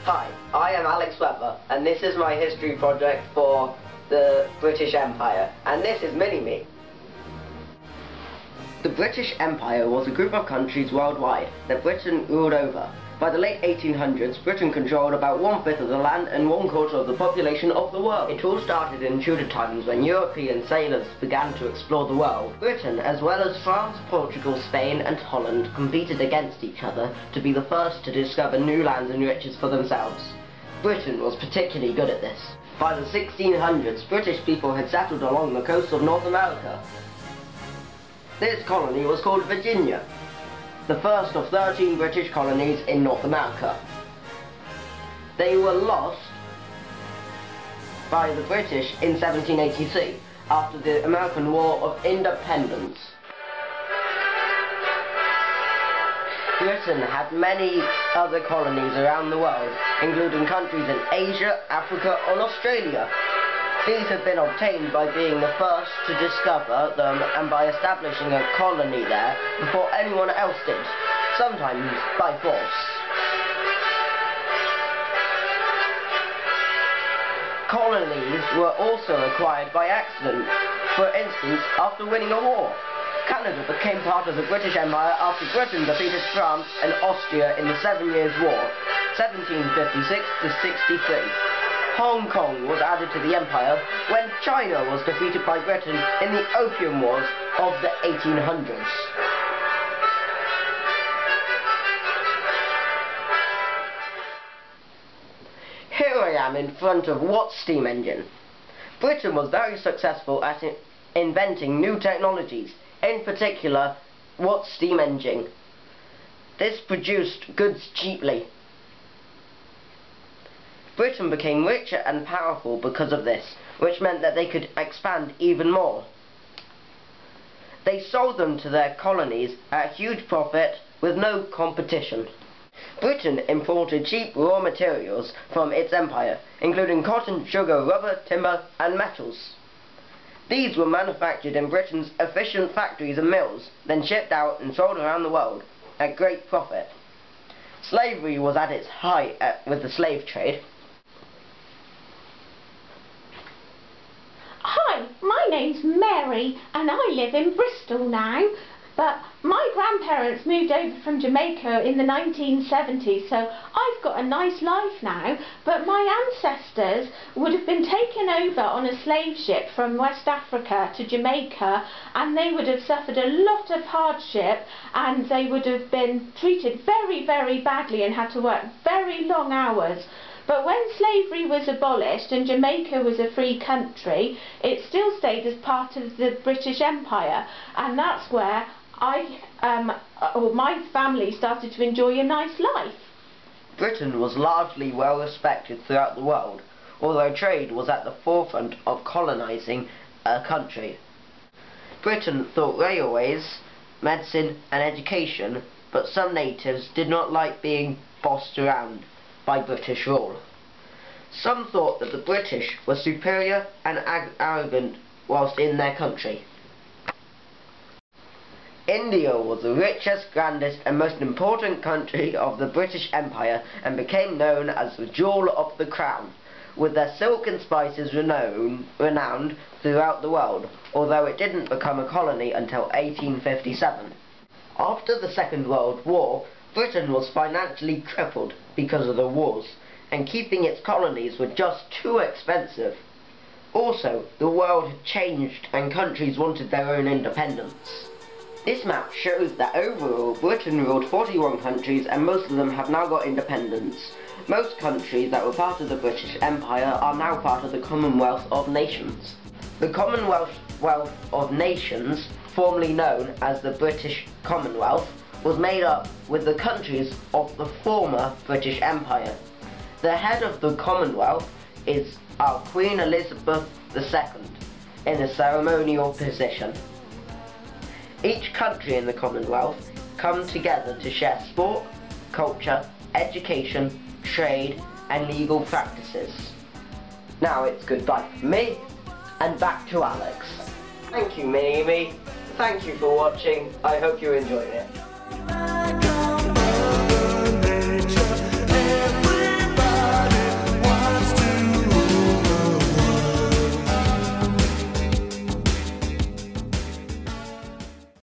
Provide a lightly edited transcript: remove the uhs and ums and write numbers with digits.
Hi, I am Alex Webber, and this is my history project for the British Empire, and this is Mini-Me. The British Empire was a group of countries worldwide that Britain ruled over. By the late 1800s, Britain controlled about 1/5 of the land and 1/4 of the population of the world. It all started in Tudor times when European sailors began to explore the world. Britain, as well as France, Portugal, Spain and Holland, competed against each other to be the first to discover new lands and riches for themselves. Britain was particularly good at this. By the 1600s, British people had settled along the coast of North America. This colony was called Virginia, the first of 13 British colonies in North America. They were lost by the British in 1783 after the American War of Independence. Britain had many other colonies around the world, including countries in Asia, Africa and Australia. These had been obtained by being the first to discover them and by establishing a colony there before anyone else did, sometimes by force. Colonies were also acquired by accident. For instance, after winning a war, Canada became part of the British Empire after Britain defeated France and Austria in the 7 Years' War, 1756 to 63. Hong Kong was added to the empire when China was defeated by Britain in the Opium Wars of the 1800s. Here I am in front of Watt's steam engine. Britain was very successful at inventing new technologies, in particular Watt's steam engine. This produced goods cheaply. Britain became richer and powerful because of this, which meant that they could expand even more. They sold them to their colonies at huge profit with no competition. Britain imported cheap raw materials from its empire, including cotton, sugar, rubber, timber and metals. These were manufactured in Britain's efficient factories and mills, then shipped out and sold around the world at great profit. Slavery was at its height with the slave trade. Hi, my name's Mary and I live in Bristol now, but my grandparents moved over from Jamaica in the 1970s, so I've got a nice life now, but my ancestors would have been taken over on a slave ship from West Africa to Jamaica, and they would have suffered a lot of hardship, and they would have been treated very, very badly and had to work very long hours. But when slavery was abolished and Jamaica was a free country, it still stayed as part of the British Empire, and that's where my family started to enjoy a nice life. Britain was largely well respected throughout the world, although trade was at the forefront of colonising a country. Britain thought railways, medicine and education, but some natives did not like being bossed around by British rule. Some thought that the British were superior and arrogant whilst in their country. India was the richest, grandest and most important country of the British Empire and became known as the jewel of the crown, with their silk and spices renowned throughout the world, although it didn't become a colony until 1857. After the Second World War, Britain was financially crippled because of the wars, and keeping its colonies were just too expensive. Also, the world had changed and countries wanted their own independence. This map shows that overall Britain ruled 41 countries and most of them have now got independence. Most countries that were part of the British Empire are now part of the Commonwealth of Nations. The Commonwealth of Nations, formerly known as the British Commonwealth, was made up with the countries of the former British Empire. The head of the Commonwealth is our Queen Elizabeth II in a ceremonial position. Each country in the Commonwealth come together to share sport, culture, education, trade and legal practices. Now it's goodbye from me and back to Alex. Thank you, Mini-Me. Thank you for watching. I hope you enjoyed it.